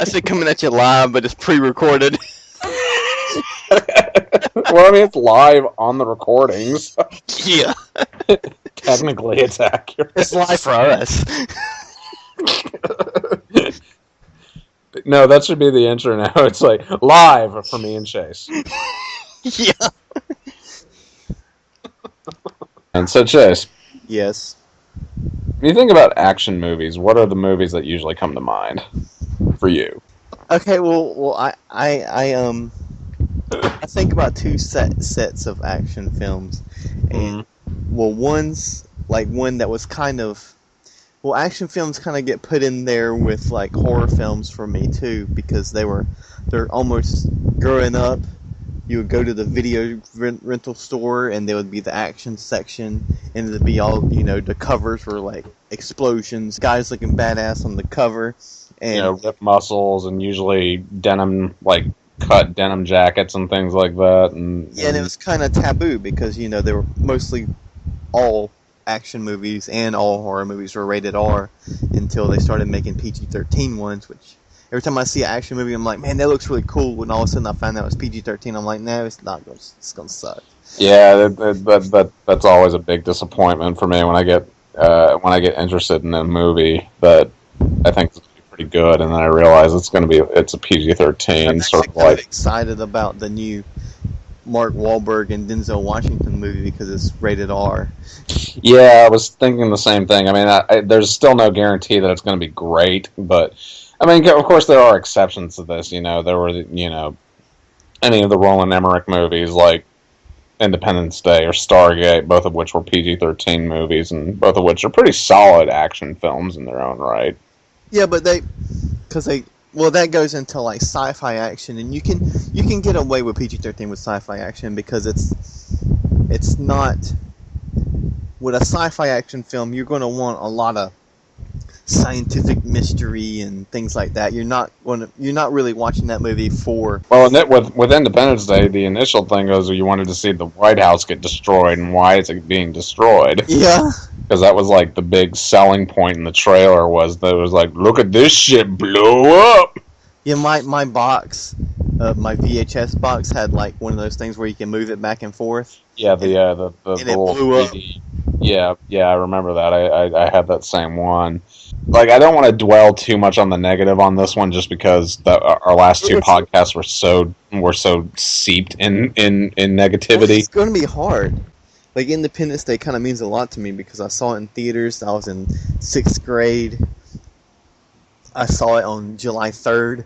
I said coming at you live, but it's pre-recorded. Well, I mean, it's live on the recordings. Yeah, Technically, it's accurate. it's live for us. No, that should be the intro now. It's like, live for me and Chase. Yeah. And so, Chase, Yes. when you think about action movies, what are the movies that usually come to mind for you? Okay. Well, I think about two sets of action films, and well, one's like one that was kind of. Well, action films kind of get put in there with like horror films for me too, because they're almost growing up. You would go to the video rental store, and there would be the action section, and it'd be all the covers were like explosions, guys looking badass on the cover, and Ripped muscles and usually denim, like cut denim jackets and things like that. And it was kind of taboo because they were mostly all action movies and all horror movies were rated R until they started making PG-13 ones, which every time I see an action movie, I'm like, man, that looks really cool. When all of a sudden I find out it's PG-13, I'm like, no, it's not. It's gonna suck. Yeah, that's always a big disappointment for me when I get interested in a movie that I think is pretty good, and then I realize it's a PG-13. I'm sort of kind like of excited about the new Mark Wahlberg and Denzel Washington movie because it's rated R. Yeah, I was thinking the same thing. I mean, there's still no guarantee that it's going to be great, but I mean, of course, there are exceptions to this. There were, any of the Roland Emmerich movies like Independence Day or Stargate, both of which were PG-13 movies, and both of which are pretty solid action films in their own right. Yeah, but that goes into like sci-fi action, and you can get away with PG-13 with sci-fi action because it's not. With a sci-fi action film, you're going to want a lot of scientific mystery and things like that. You're not really watching that movie for. Well, and with Independence Day, the initial thing was you wanted to see the White House get destroyed, and why is it being destroyed? Yeah. Because that was like the big selling point in the trailer was that it was like, look at this shit blow up. Yeah, my box, my VHS box had like one of those things where you can move it back and forth. Yeah, the little 3D. Yeah, I remember that. I had that same one. Like, I don't want to dwell too much on the negative on this one, just because our last two podcasts were so seeped in negativity. Well, it's going to be hard. Like, Independence Day kind of means a lot to me because I saw it in theaters. I was in 6th grade. I saw it on July 3rd.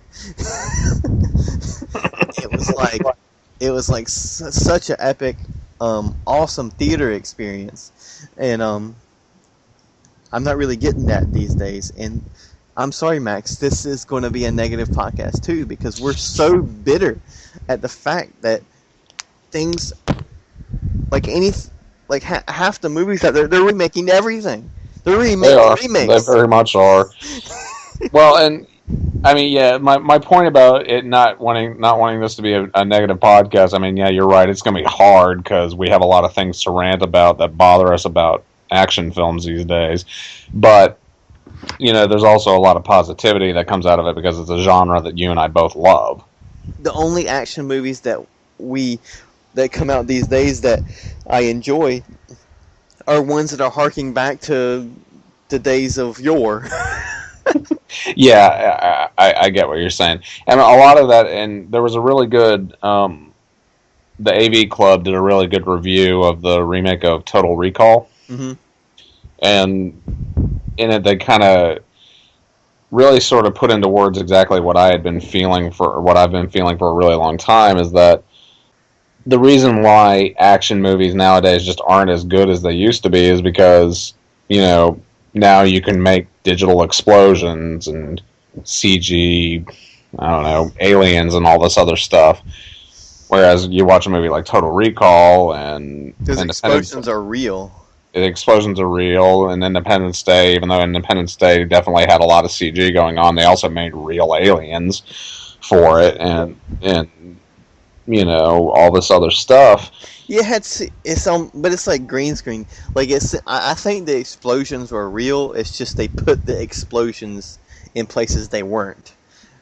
It was like such an epic, awesome theater experience. And I'm not really getting that these days. And I'm sorry, Max, this is going to be a negative podcast too, because we're so bitter at the fact that things half the movies that they're remaking everything. They're remaking remakes. They very much are. Well, and I mean, yeah, my point about it not wanting this to be a negative podcast. I mean, yeah, you're right. It's going to be hard because we have a lot of things to rant about that bother us about action films these days. But there's also a lot of positivity that comes out of it because it's a genre that you and I both love. The only action movies that come out these days that I enjoy are ones that are harking back to the days of yore. Yeah, I get what you're saying. And a lot of that, and there was a really good, the AV Club did a really good review of the remake of Total Recall. Mm-hmm. And in it, they kind of really sort of put into words exactly what I've been feeling for a really long time, is that the reason why action movies nowadays just aren't as good as they used to be is because, now you can make digital explosions and CG, I don't know, aliens and all this other stuff. Whereas you watch a movie like Total Recall and those explosions are real. The explosions are real, and Independence Day, even though Independence Day definitely had a lot of CG going on, they also made real aliens for it, and all this other stuff. Yeah, but it's like green screen. Like I think the explosions were real. It's just they put the explosions in places they weren't.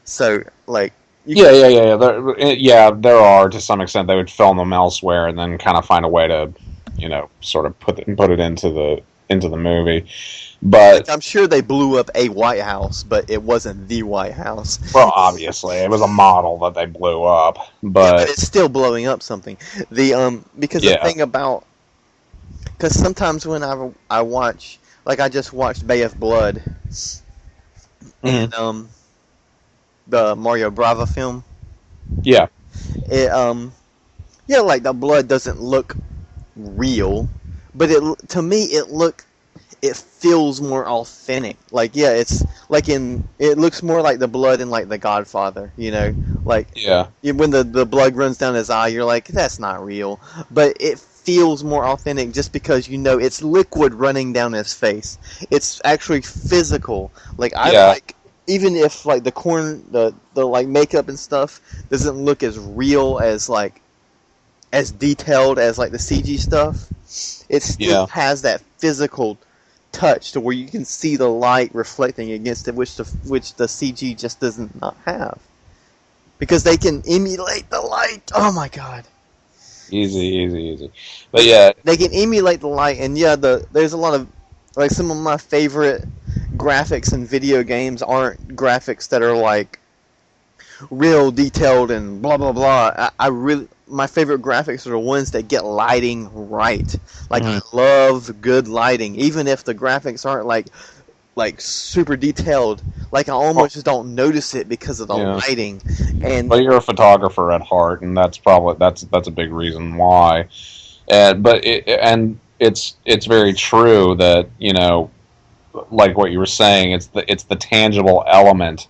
So, like, There are, to some extent. They would film them elsewhere and then kind of find a way to, sort of put it into the movie. But like, I'm sure they blew up a White House, but it wasn't the White House. Well, obviously, it was a model that they blew up, but it's still blowing up something. Because the thing about, because sometimes when I watch, like I just watched Bay of Blood, and the Mario Brava film. Yeah. It like the blood doesn't look real, but to me it feels more authentic. Like it's like it looks more like the blood in like The Godfather, like when the blood runs down his eye, you're like, that's not real, but it feels more authentic just because it's liquid running down his face. It's actually physical. Like like. Even if like the like makeup and stuff doesn't look as real as like as detailed as like the CG stuff, it still has that physical touch to where you can see the light reflecting against it, which the CG just doesn't not have, because they can emulate the light. Oh my god! Easy. But yeah, they can emulate the light, and there's a lot of like some of my favorite graphics in video games aren't graphics that are like real detailed and blah blah blah. My favorite graphics are the ones that get lighting right. Like I love good lighting, even if the graphics aren't like super detailed. Like I almost just don't notice it because of the lighting. And you're a photographer at heart, and that's a big reason why. But it's very true that like what you were saying, it's the tangible element,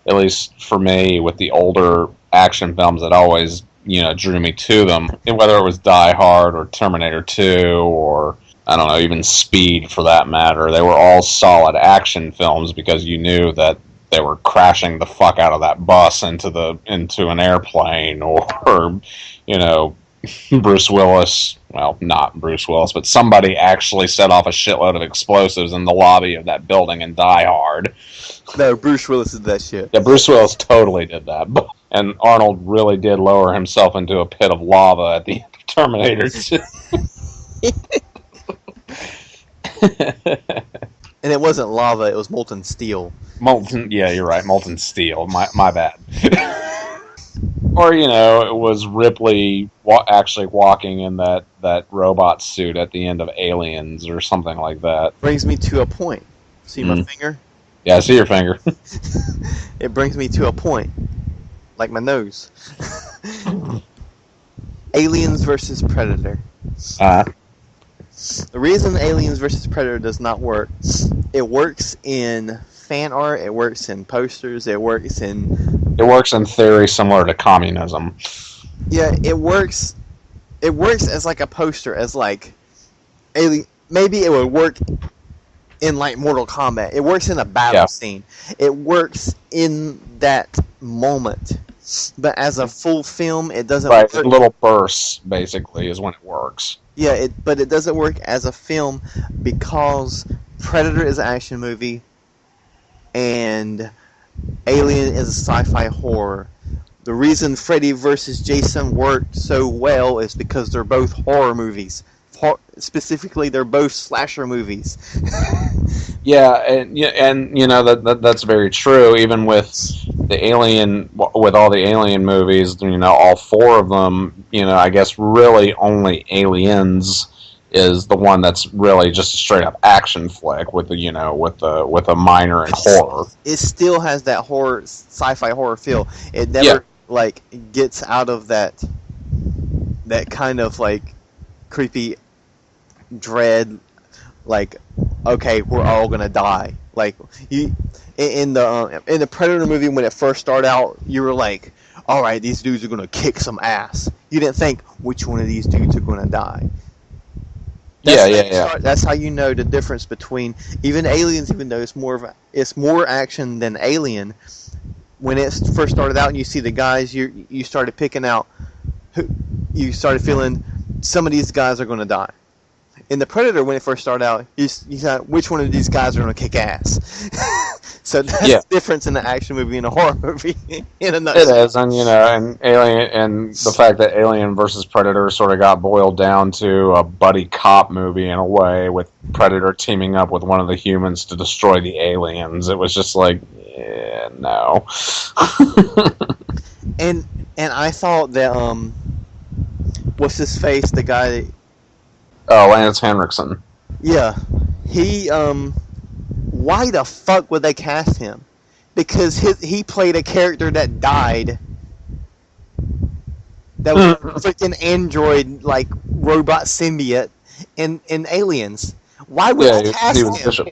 at least for me, with the older action films that always drew me to them, and whether it was Die Hard or Terminator 2 or I don't know, even Speed for that matter. They were all solid action films because you knew that they were crashing the fuck out of that bus into an airplane, or Bruce Willis, well, not Bruce Willis, but somebody actually set off a shitload of explosives in the lobby of that building in Die Hard. No, Bruce Willis did that shit. Yeah, Bruce Willis totally did that. And Arnold really did lower himself into a pit of lava at the end of Terminator 2. And it wasn't lava, it was molten steel. Yeah, you're right, molten steel. My bad. Or, it was Ripley actually walking in that robot suit at the end of Aliens or something like that. Brings me to a point. See my finger? Yeah, I see your finger. It brings me to a point. Like my nose. Aliens versus Predator. The reason Aliens versus Predator does not work, it works in fan art, it works in posters, it works in theory similar to communism. Yeah, it works as like a poster, as like maybe it would work in like Mortal Kombat. It works in a battle scene. It works in that moment. But as a full film, it doesn't work. Right, little bursts basically is when it works. Yeah, but it doesn't work as a film because Predator is an action movie and Alien is a sci-fi horror. The reason Freddy vs. Jason worked so well is because they're both horror movies. Specifically, they're both slasher movies. Yeah, and that's very true. Even with all the Alien movies, all four of them, I guess really only Aliens is the one that's really just a straight up action flick with a minor in horror. It still has that horror, sci-fi horror feel. It never gets out of that kind of like creepy dread, like, okay, we're all gonna die. Like in the Predator movie, when it first started out, you were like, all right, these dudes are gonna kick some ass. You didn't think which one of these dudes are gonna die. That's how you know the difference between even Aliens, even though it's more action than Alien. When it first started out, and you see the guys, you started picking out you started feeling some of these guys are going to die. In the Predator, when it first started out, you thought which one of these guys are going to kick ass. So that's the difference in an action movie and a horror movie. In a nutshell. It is, and and Alien, and the fact that Alien versus Predator sort of got boiled down to a buddy cop movie in a way, with Predator teaming up with one of the humans to destroy the aliens. It was just like, no. and I thought that what's his face, the guy? Lance Henriksen. Yeah, he why the fuck would they cast him? Because he played a character that died. That was a freaking android, like robot symbiote in Aliens. Why would they cast him? Bishop.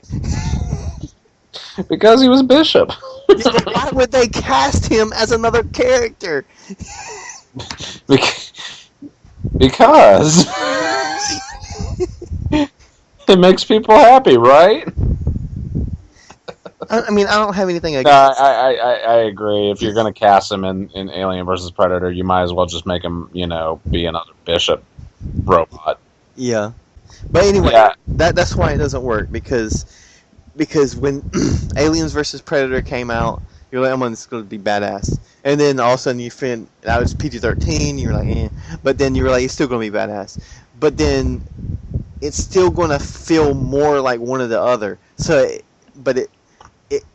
Because he was Bishop. Why would they cast him as another character? Because it makes people happy, right? I mean, I don't have anything against. No, I agree. If you're going to cast him in Alien versus Predator, you might as well just make him, be another Bishop robot. Yeah, but anyway, that's why it doesn't work, because when Aliens versus Predator came out, you're like, it's going to be badass, and then all of a sudden you find that was PG-13. You're like, but then you realize it's still going to be badass, but then it's still going to feel more like one or the other. So, but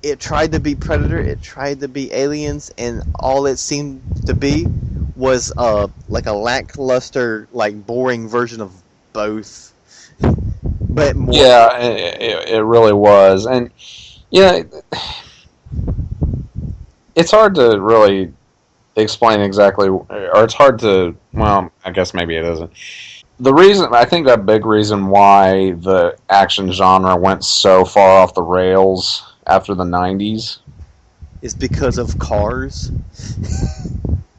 it tried to be Predator, it tried to be Aliens, and all it seemed to be was like a lackluster, like boring version of both. But more. Yeah, it really was, and it's hard to really explain exactly, or it's hard to. Well, I guess maybe it isn't. I think a big reason why the action genre went so far off the rails after the 90s is because of Cars.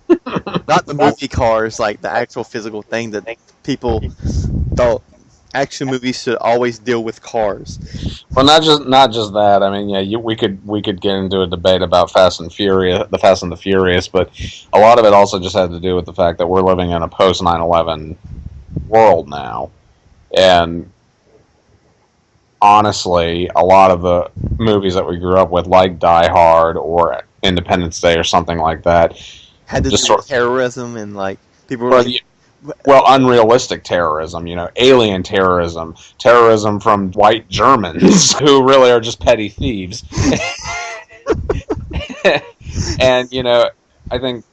Not the movie Cars, like the actual physical thing that people thought action movies should always deal with cars. Well, not just that. I mean, we could get into a debate about the Fast and the Furious, but a lot of it also just had to do with the fact that we're living in a post 9/11 world now, and honestly, a lot of the movies that we grew up with, like Die Hard or Independence Day or something like that, had to do with terrorism and like people were unrealistic terrorism, alien terrorism from white Germans who really are just petty thieves. And I think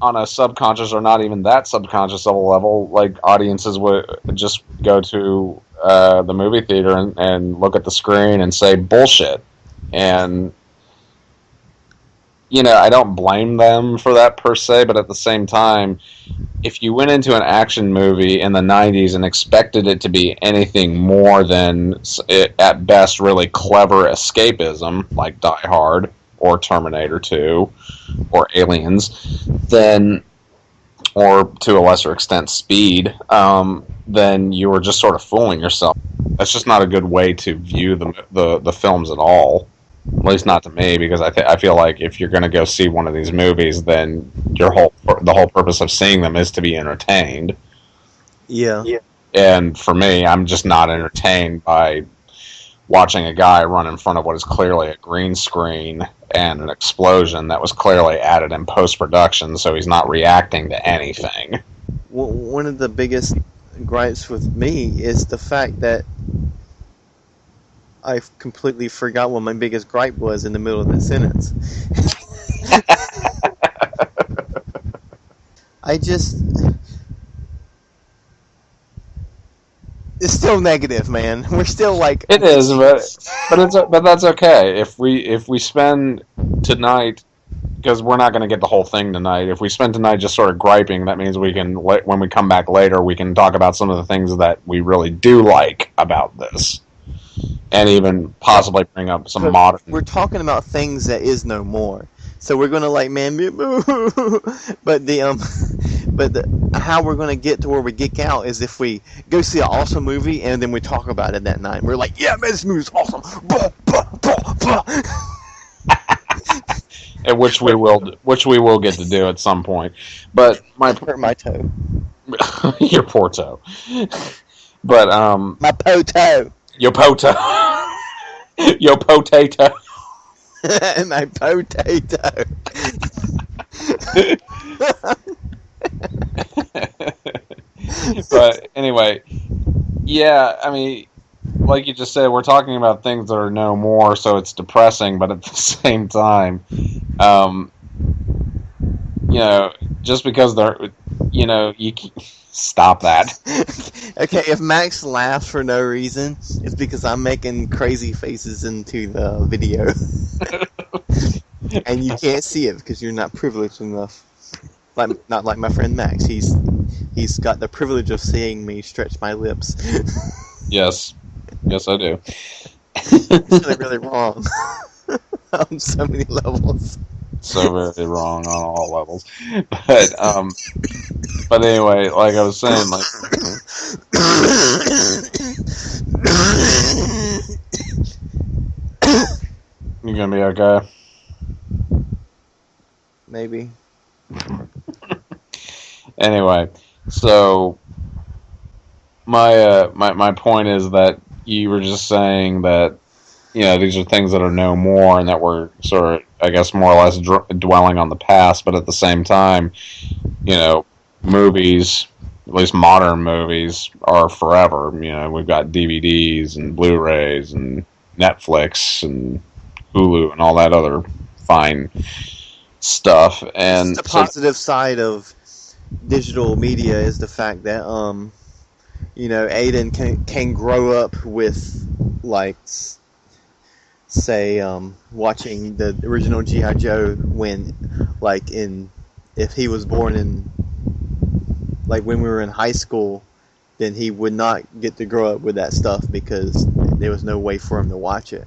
on a subconscious or not even that subconscious level, like audiences would just go to the movie theater and look at the screen and say bullshit. And I don't blame them for that per se, but at the same time, if you went into an action movie in the 90s and expected it to be anything more than, at best, really clever escapism, like Die Hard or Terminator 2 or Aliens, then, or to a lesser extent Speed, then you were just sort of fooling yourself. That's just not a good way to view the films at all. At least not to me, because I feel like if you're going to go see one of these movies, then the whole purpose of seeing them is to be entertained. Yeah. And for me, I'm just not entertained by watching a guy run in front of what is clearly a green screen and an explosion that was clearly added in post-production, so he's not reacting to anything. Well, one of the biggest gripes with me is the fact that I completely forgot what my biggest gripe was in the middle of the sentence. It's still negative, man. We're still like it is, but that's okay. If we spend tonight, because we're not going to get the whole thing tonight. If we spend tonight just sort of griping, that means we can, when we come back later, we can talk about some of the things that we really do like about this. And even possibly bring up some modern... We're talking about things that is no more. So we're gonna like, man, but how we're gonna get to where we geek out is if we go see an awesome movie and then we talk about it that night. We're like, yeah, man, this movie's awesome. And which we will get to do at some point. But hurt my toe. Your poor toe. But my potato. Your poto. Your potato. and my potato. But anyway, yeah, I mean, like you just said, we're talking about things that are no more, so it's depressing. But at the same time, um, you know, just because they're, stop that. Okay, if Max laughs for no reason, it's because I'm making crazy faces into the video. And you can't see it because you're not privileged enough. Not like my friend Max. He's got the privilege of seeing me stretch my lips. Yes, I do. It's really, really wrong on so many levels. So very wrong on all levels. But anyway, like I was saying, like you gonna be okay? Maybe. Anyway, so my point is that you were just saying that these are things that are no more, and that we're sort of, I guess, more or less dwelling on the past. But at the same time, movies, at least modern movies, are forever. We've got DVDs and Blu-rays and Netflix and Hulu and all that other fine stuff. And the positive side of digital media is the fact that Aiden can grow up with, like, say, watching the original G.I. Joe when, like, if he was born in, like, when we were in high school, then he would not get to grow up with that stuff because there was no way for him to watch it.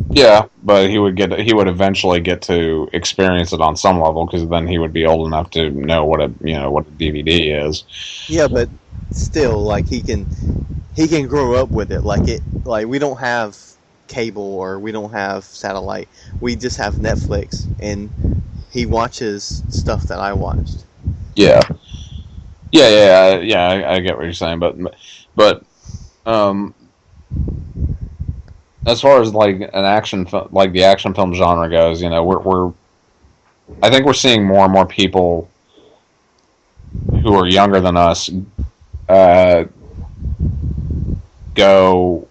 Yeah, but he would eventually get to experience it on some level, because then he would be old enough to know what a DVD is. Yeah, but still, like, he can grow up with it. Like we don't have cable or we don't have satellite. We just have Netflix, and he watches stuff that I watched. Yeah. I get what you're saying, but as far as like an action, like the action film genre goes, I think we're seeing more and more people who are younger than us go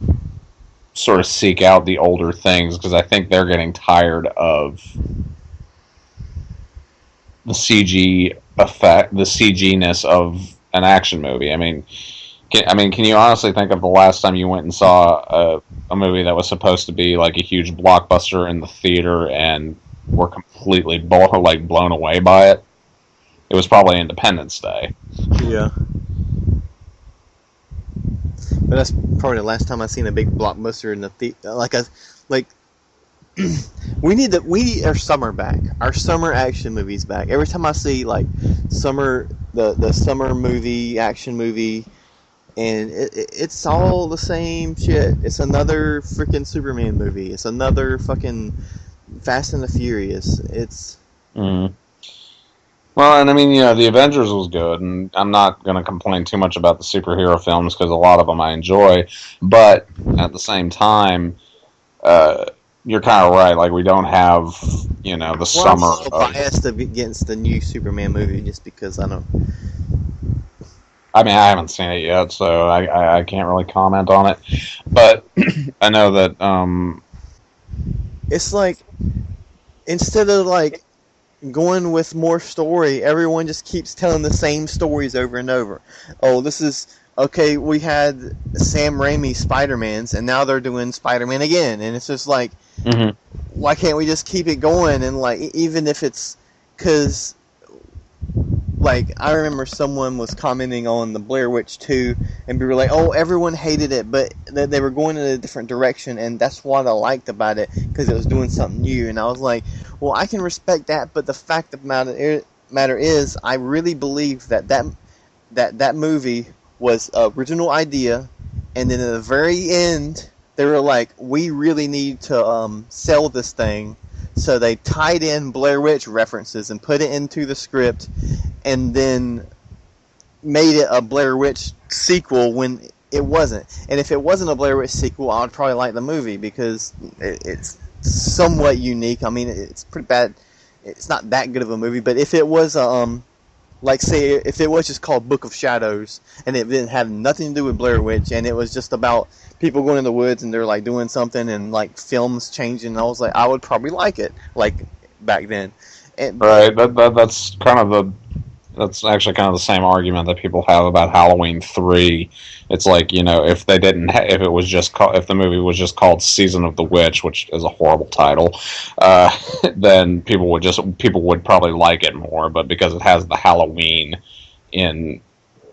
sort of seek out the older things, because I think they're getting tired of the CG effect, the CG-ness of an action movie. I mean, can you honestly think of the last time you went and saw a movie that was supposed to be like a huge blockbuster in the theater and were completely blown away by it? It was probably Independence Day. Yeah. But that's probably the last time I've seen a big blockbuster in the theater. We need our summer back. Our summer action movies back. Every time I see like the summer movie, action movie, and it's all the same shit. It's another freaking Superman movie. It's another fucking Fast and the Furious. It's. Mm-hmm. Well, and I mean, the Avengers was good, and I'm not going to complain too much about the superhero films because a lot of them I enjoy. But at the same time, you're kind of right. Like, we don't have, the summer. I'm so biased against the new Superman movie just because I don't. I mean, I haven't seen it yet, so I can't really comment on it. But I know that it's like, instead of like going with more story, everyone just keeps telling the same stories over and over. Oh, this is okay. We had Sam Raimi Spider-Mans, and now they're doing Spider-Man again, and it's just like, why can't we just keep it going? And like, even if it's because. Like, I remember someone was commenting on the Blair Witch 2, and we were like, oh, everyone hated it, but they were going in a different direction, and that's what I liked about it, because it was doing something new. And I was like, well, I can respect that, but the fact of the matter is, I really believe that movie was an original idea, and then at the very end, they were like, we really need to sell this thing. So they tied in Blair Witch references and put it into the script, and then made it a Blair Witch sequel when it wasn't. And if it wasn't a Blair Witch sequel, I would probably like the movie because it's somewhat unique. I mean, it's pretty bad. It's not that good of a movie, but if it was like say if it was just called Book of Shadows and it didn't have nothing to do with Blair Witch and it was just about people going in the woods and they're like doing something and like films changing, I was like, I would probably like it like back then. Right. That's kind of that's actually kind of the same argument that people have about Halloween 3. It's like, if they didn't, if it was just if the movie was just called Season of the Witch, which is a horrible title, then people would probably like it more. But because it has the Halloween in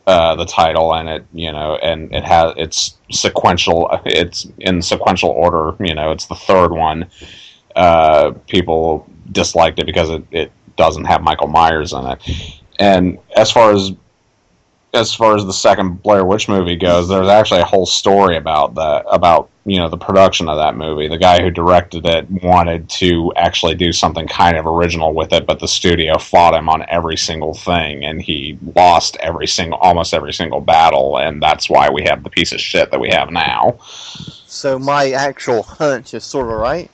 the title and and it's sequential, it's in sequential order. It's the third one. People disliked it because it doesn't have Michael Myers in it. And as far as the second Blair Witch movie goes, there's actually a whole story about the production of that movie. The guy who directed it wanted to actually do something kind of original with it, but the studio fought him on every single thing, and he lost almost every single battle, and that's why we have the piece of shit that we have now. So my actual hunch is sort of right.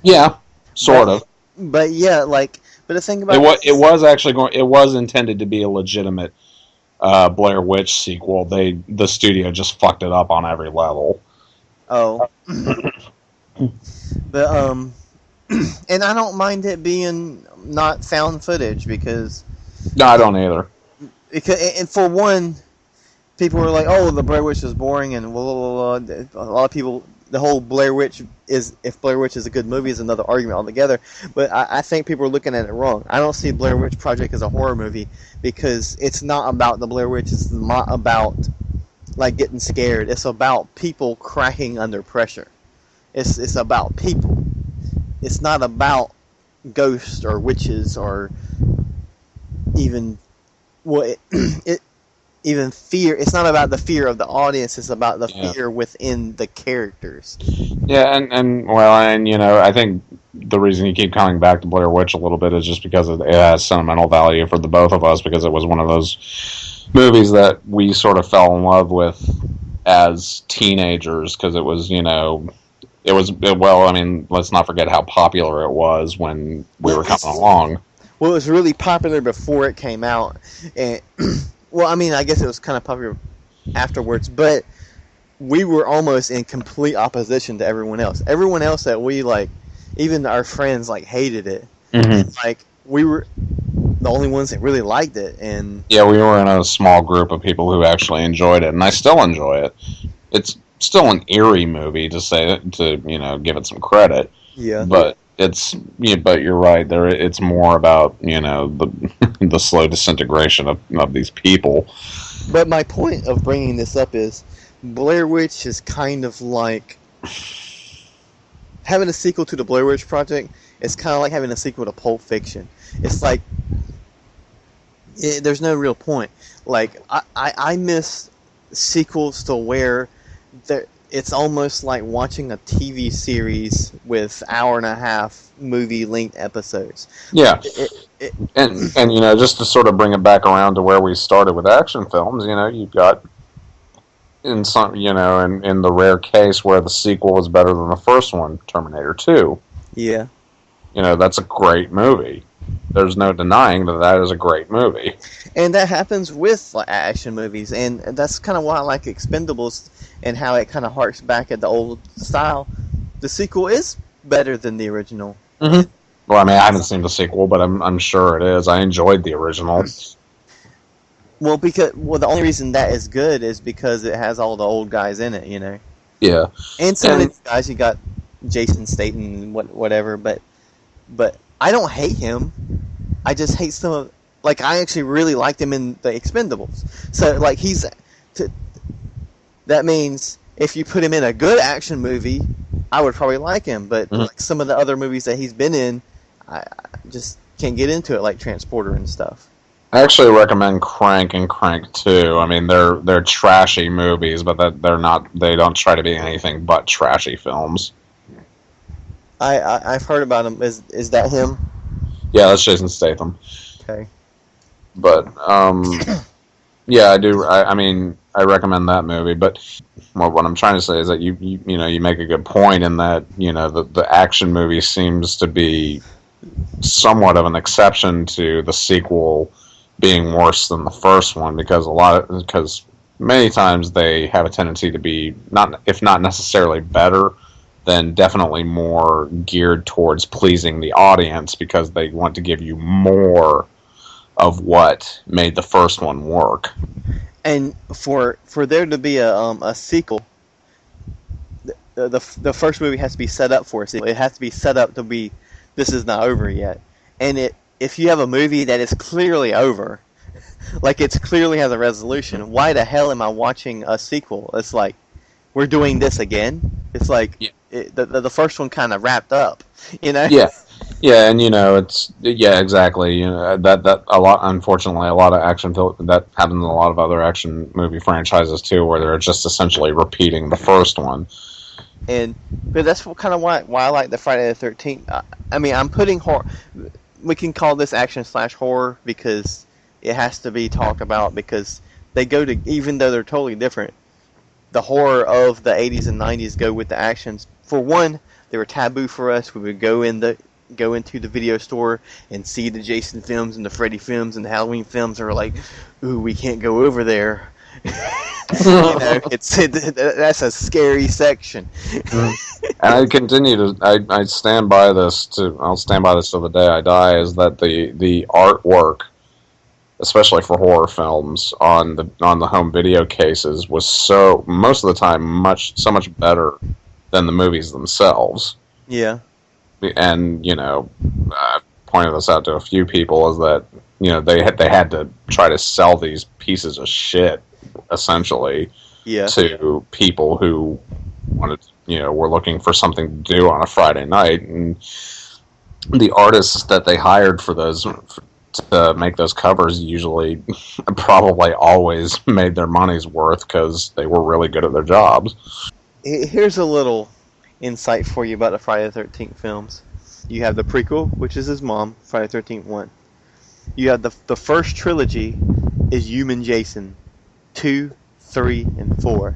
Yeah, sort of. But yeah, but the thing about it was intended to be a legitimate Blair Witch sequel. The studio just fucked it up on every level. Oh, but and I don't mind it being not found footage because no, I don't either. And for one, people were like, "Oh, the Blair Witch is boring," and blah, blah, blah, blah. A lot of people. The whole Blair Witch if Blair Witch is a good movie is another argument altogether. But I think people are looking at it wrong. I don't see Blair Witch Project as a horror movie because it's not about the Blair Witch. It's not about like getting scared. It's about people cracking under pressure. It's about people. It's not about ghosts or witches or even even fear. It's not about the fear of the audience. It's about the fear within the characters. Yeah, and I think the reason you keep coming back to Blair Witch a little bit is just because it has sentimental value for the both of us, because it was one of those movies that we sort of fell in love with as teenagers, because it was, let's not forget how popular it was when we were coming along. Well, it was really popular before it came out, and well, I guess it was kind of popular afterwards, but we were almost in complete opposition to everyone else. Everyone else that we even our friends hated it. Mm-hmm. We were the only ones that really liked it, and yeah, we were in a small group of people who actually enjoyed it, and I still enjoy it. It's still an eerie movie to give it some credit. Yeah, but but you're right. It's more about the slow disintegration of these people. But my point of bringing this up is Blair Witch is kind of like having a sequel to the Blair Witch Project. It's kind of like having a sequel to Pulp Fiction. It's like there's no real point. I miss sequels to where it's almost like watching a TV series with hour-and-a-half movie-length episodes. Yeah, and just to sort of bring it back around to where we started with action films, you've got in some, in the rare case where the sequel is better than the first one, Terminator 2. Yeah. That's a great movie. There's no denying that is a great movie. And that happens with action movies, and that's kind of why I like Expendables and how it kind of harks back at the old style. The sequel is better than the original. Mm-hmm. Well, I haven't seen the sequel, but I'm sure it is. I enjoyed the original. Well, the only reason that is good is because it has all the old guys in it, Yeah. And some of the guys, you got Jason Statham and whatever, but I don't hate him. I just hate some of... I actually really liked him in the Expendables. So, that means if you put him in a good action movie, I would probably like him. But some of the other movies that he's been in, I just can't get into it, like Transporter and stuff. I actually recommend Crank and Crank 2. They're trashy movies, but they don't try to be anything but trashy films. I've heard about him. Is that him? Yeah, that's Jason Statham. Okay. But yeah, I do. I I recommend that movie. But what I'm trying to say is that you make a good point in that the action movie seems to be somewhat of an exception to the sequel being worse than the first one because many times they have a tendency to be if not necessarily better, then definitely more geared towards pleasing the audience because they want to give you more of what made the first one work. And for there to be a sequel, the first movie has to be set up for a sequel. It has to be set up to be, this is not over yet. And if you have a movie that is clearly over, like it clearly has a resolution, why the hell am I watching a sequel? It's like, we're doing this again. It's like the first one kind of wrapped up, Yeah, and exactly. That a lot. Unfortunately, a lot of action that happens in a lot of other action movie franchises too, where they're just essentially repeating the first one. But that's kind of why I like the Friday the 13th. I mean, I'm putting horror. We can call this action/horror because it has to be talked about because they go to, even though they're totally different. The horror of the 80s and 90s go with the actions. For one, they were taboo for us. We would go into the video store and see the Jason films and the Freddy films and the Halloween films. Are like, ooh, we can't go over there. That's a scary section. And I continue to. I stand by this. I'll stand by this till the day I die. Is that the artwork, especially for horror films on the home video cases, was most of the time so much better than the movies themselves. Yeah. And I pointed this out to a few people, is that they had to try to sell these pieces of shit essentially to people who wanted were looking for something to do on a Friday night, and the artists that they hired for those to make those covers usually probably always made their money's worth because they were really good at their jobs. Here's a little insight for you about the Friday the 13th films. You have the prequel, which is his mom, Friday the 13th 1. You have the first trilogy is Human Jason, 2, 3, and 4.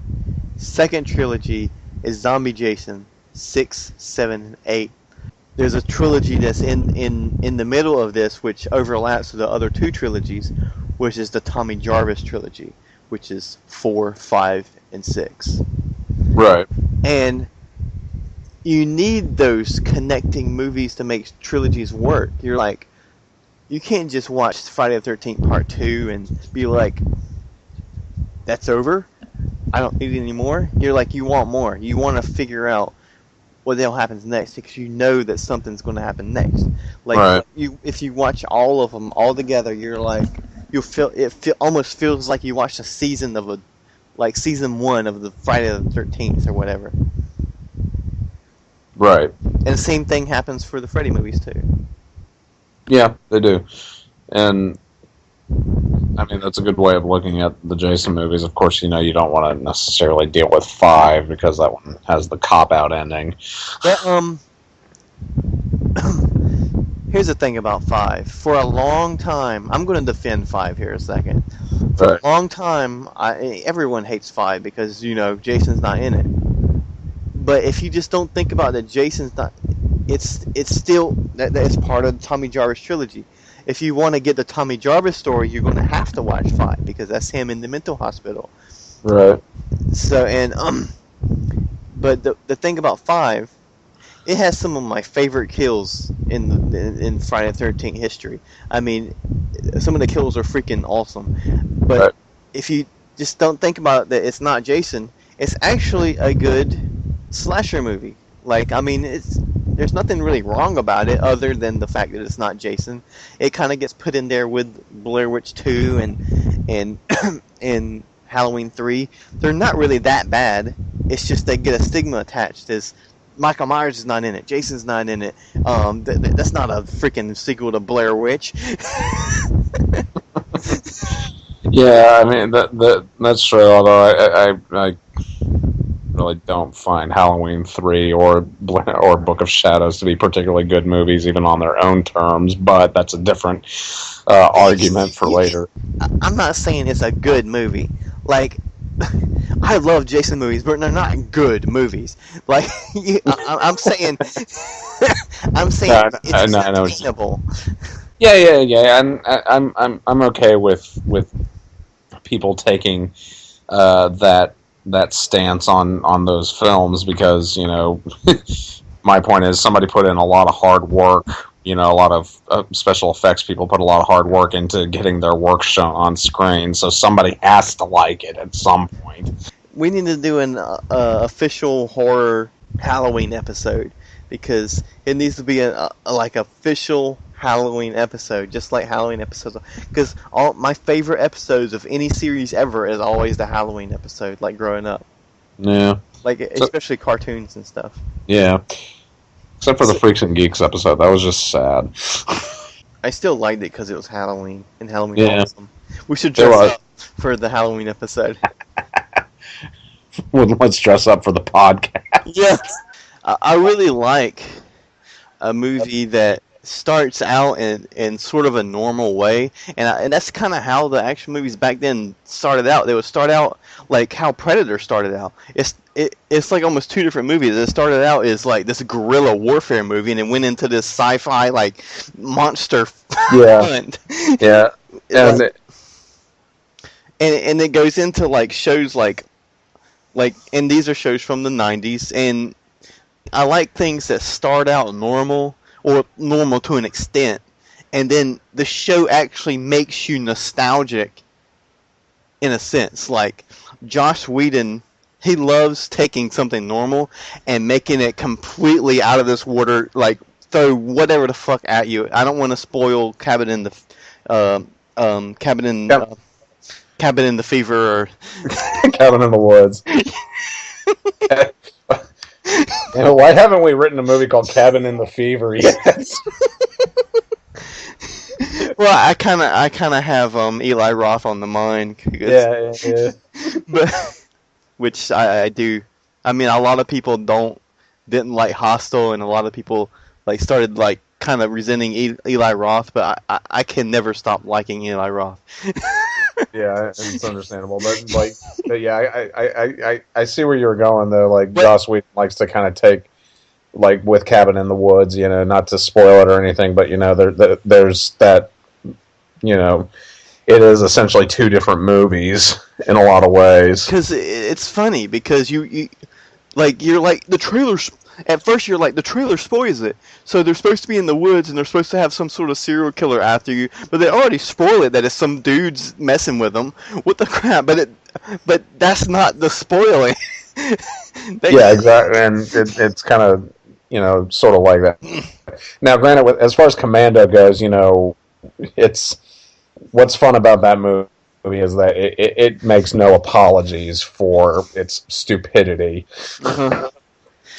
Second trilogy is Zombie Jason, 6, 7, and 8. There's a trilogy that's in the middle of this, which overlaps with the other two trilogies, which is the Tommy Jarvis trilogy, which is 4, 5, and 6. Right. And you need those connecting movies to make trilogies work. You're like, you can't just watch Friday the 13th Part 2 and be like, that's over? I don't need it anymore? You're like, you want more. You want to figure out what the hell happens next because you know that something's going to happen next. Like, right. If you watch all of them all together, you're like, almost feels like you watched a season of season 1 of the Friday the 13th or whatever. Right. And the same thing happens for the Freddy movies too. Yeah, they do. And I mean, that's a good way of looking at the Jason movies. Of course, you don't want to necessarily deal with 5 because that one has the cop-out ending. Yeah, here's the thing about 5. For a long time, I'm going to defend 5 here a second. For a long time, everyone hates 5 because, Jason's not in it. But if you just don't think about that Jason's not, it's still, it's part of the Tommy Jarvis trilogy. If you want to get the Tommy Jarvis story, you're going to have to watch 5 because that's him in the mental hospital. Right. So, but the thing about 5, it has some of my favorite kills in Friday the 13th history. I mean, some of the kills are freaking awesome. But if you just don't think about it, that it's not Jason, it's actually a good slasher movie. Like, I mean, there's nothing really wrong about it other than the fact that it's not Jason. It kind of gets put in there with Blair Witch 2 and Halloween 3. They're not really that bad. It's just they get a stigma attached as Michael Myers is not in it. Jason's not in it. That's not a freaking sequel to Blair Witch. Yeah, I mean that's true. Although I really don't find Halloween 3 or Book of Shadows to be particularly good movies, even on their own terms. But that's a different argument for later. I'm not saying it's a good movie. Like, I love Jason movies, but they're not good movies. Like I'm saying, I'm saying No, it's I know. attainable. Yeah. And I'm okay with people taking that stance on those films because my point is somebody put in a lot of hard work. A lot of special effects people put a lot of hard work into getting their work shown on screen, so somebody has to like it at some point. We need to do an official horror Halloween episode because it needs to be a like official Halloween episode, just like Halloween episodes. Because all my favorite episodes of any series ever is always the Halloween episode, like growing up. Yeah, like especially cartoons and stuff. Yeah. Except for the Freaks and Geeks episode. That was just sad. I still liked it because it was Halloween, and Halloween was awesome. We should dress up for the Halloween episode. Well, let's dress up for the podcast. Yeah. I really like a movie that starts out in sort of a normal way, and that's kind of how the action movies back then started out. They would start out like how Predator started out. It's like almost two different movies. It started out as like this guerrilla warfare movie, and it went into this sci-fi like monster hunt. Yeah, and it goes into like shows like and these are shows from the 90s, and I like things that start out normal or normal to an extent, and then the show actually makes you nostalgic in a sense. Like Joss Whedon, he loves taking something normal and making it completely out of this water, like throw whatever the fuck at you. I don't want to spoil Cabin in the Fever or Cabin in the Woods. Why haven't we written a movie called Cabin in the Fever yet? Well, I kind of have Eli Roth on the mind. Yeah. But which I do. I mean, a lot of people didn't like Hostel, and a lot of people like started like kind of resenting Eli Roth. But I can never stop liking Eli Roth. Yeah, it's understandable, but yeah, I see where you're going though. Like Joss Whedon likes to kind of take, like with Cabin in the Woods, not to spoil it or anything, but there's that, it is essentially two different movies in a lot of ways. Because it's funny because you're like the trailers. At first, you're like, the trailer spoils it. So they're supposed to be in the woods, and they're supposed to have some sort of serial killer after you. But they already spoil it that it's some dudes messing with them. What the crap? But that's not the spoiling. Yeah, exactly. And it's kind of, sort of like that. Now, granted, as far as Commando goes, it's what's fun about that movie is that it makes no apologies for its stupidity. Uh-huh.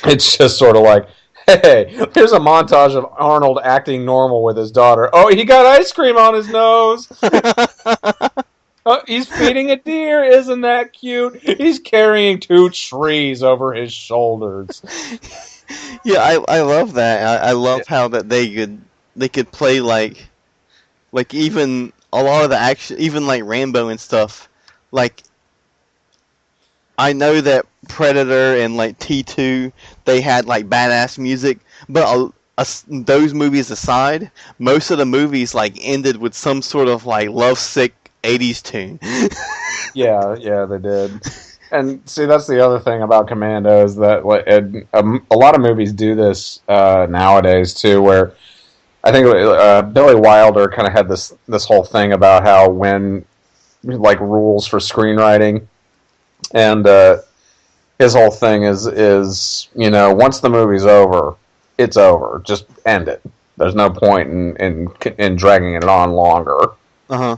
It's just sort of like, hey, here's a montage of Arnold acting normal with his daughter. Oh, he got ice cream on his nose. Oh, he's feeding a deer. Isn't that cute? He's carrying 2 trees over his shoulders. Yeah, I love that. I love how that they could play like even a lot of the action, even like Rambo and stuff. Like, I know that Predator and like T2, they had like badass music, but those movies aside, most of the movies like ended with some sort of like lovesick 80s tune. Yeah, they did. And see, that's the other thing about Commando is that a lot of movies do this nowadays too, where I think Billy Wilder kind of had this whole thing about how when like rules for screenwriting. And his whole thing is once the movie's over, it's over. Just end it. There's no point in dragging it on longer. Uh-huh.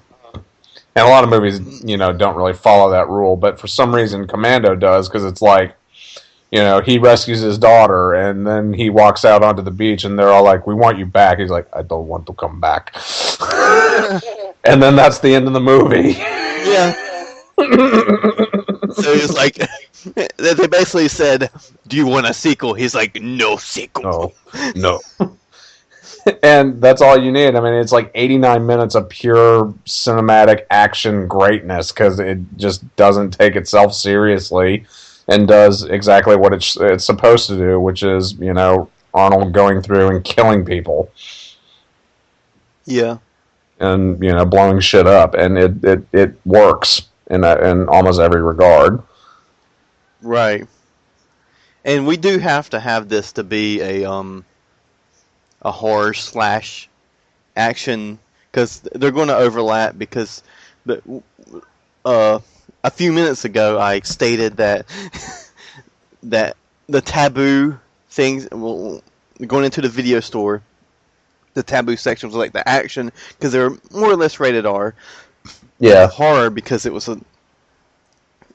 And a lot of movies, don't really follow that rule. But for some reason, Commando does, because it's like, he rescues his daughter, and then he walks out onto the beach, and they're all like, "We want you back." He's like, "I don't want to come back." And then that's the end of the movie. Yeah. So he's like, they basically said, "Do you want a sequel?" He's like, "No sequel." No. And that's all you need. I mean, it's like 89 minutes of pure cinematic action greatness because it just doesn't take itself seriously and does exactly what it's supposed to do, which is, Arnold going through and killing people. Yeah. And, blowing shit up. And it works in almost every regard. Right. And we do have to have this to be a horror / action, because they're going to overlap, because a few minutes ago I stated that that the taboo things, well, going into the video store, the taboo section was like the action, because they were more or less rated R. Yeah. Horror, because it was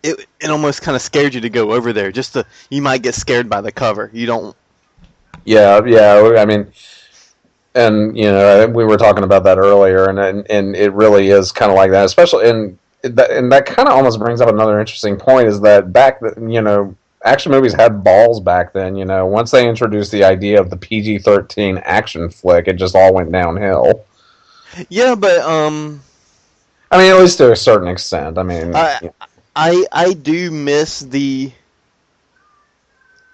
it almost kind of scared you to go over there. You might get scared by the cover. You don't. Yeah. I mean, and we were talking about that earlier, and it really is kind of like that, especially and that kind of almost brings up another interesting point, is that action movies had balls back then. Once they introduced the idea of the PG-13 action flick, it just all went downhill. Yeah, but I mean, at least to a certain extent. I mean, I do miss the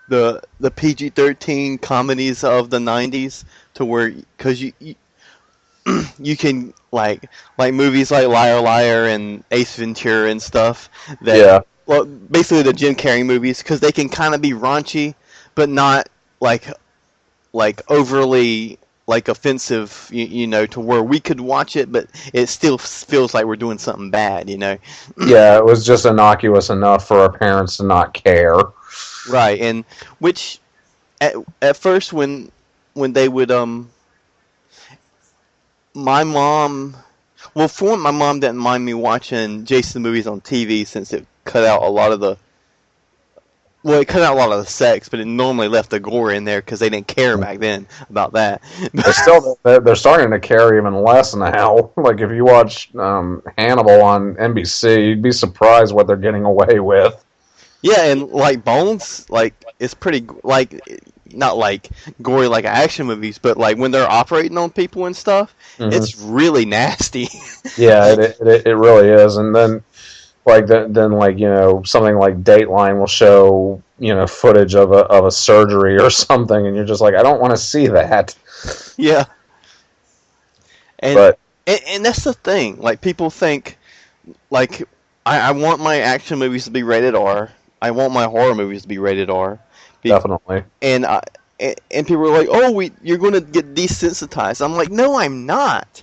PG-13 comedies of the 90s, to where, because you can like movies like Liar Liar and Ace Ventura and stuff, that, yeah. Well, basically the Jim Carrey movies, because they can kind of be raunchy, but not like overly offensive, to where we could watch it, but it still feels like we're doing something bad, Yeah, it was just innocuous enough for our parents to not care. Right, and which at first when they would my mom, well, for one, my mom didn't mind me watching Jason movies on TV, since it cut out a lot of the sex, but it normally left the gore in there, because they didn't care back then about that. They're starting to care even less now. Like, if you watch Hannibal on NBC, you'd be surprised what they're getting away with. Yeah, and like Bones, it's pretty not like gory like action movies, but like when they're operating on people and stuff, it's really nasty. Yeah, it really is. And then something like Dateline will show footage of a surgery or something, and you're just like, I don't want to see that. Yeah. And that's the thing. Like, people think, like, I want my action movies to be rated R. I want my horror movies to be rated R. Definitely. And people are like, oh, you're going to get desensitized. I'm like, no, I'm not.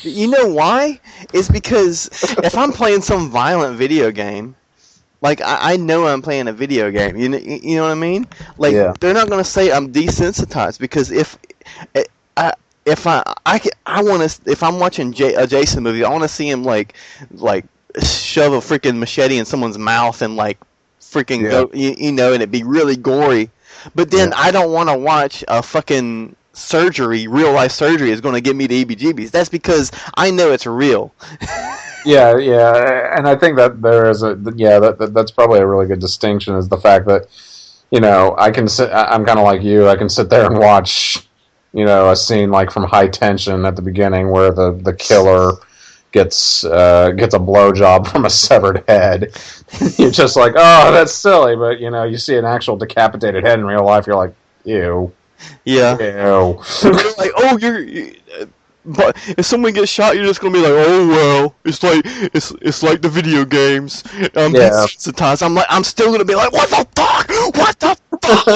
You know why? It's because if I'm playing some violent video game, like, I know I'm playing a video game. You know what I mean? Like, yeah. They're not going to say I'm desensitized, because if I'm watching a Jason movie, I want to see him like shove a freaking machete in someone's mouth and freaking go, and it'd be really gory. But then I don't want to watch a fucking real life surgery is going to give me the EBGBs. That's because I know it's real. Yeah, and I think that there is that's probably a really good distinction, is the fact that I'm kind of like you. I can sit there and watch a scene like from High Tension at the beginning, where the killer gets a blowjob from a severed head. You're just like, oh, that's silly, but you see an actual decapitated head in real life, you're like, ew. Yeah. Ew. You're like, oh, but if someone gets shot, you're just gonna be like, oh well, it's like the video games. Desensitized. I'm still gonna be like, what the fuck? What the fuck?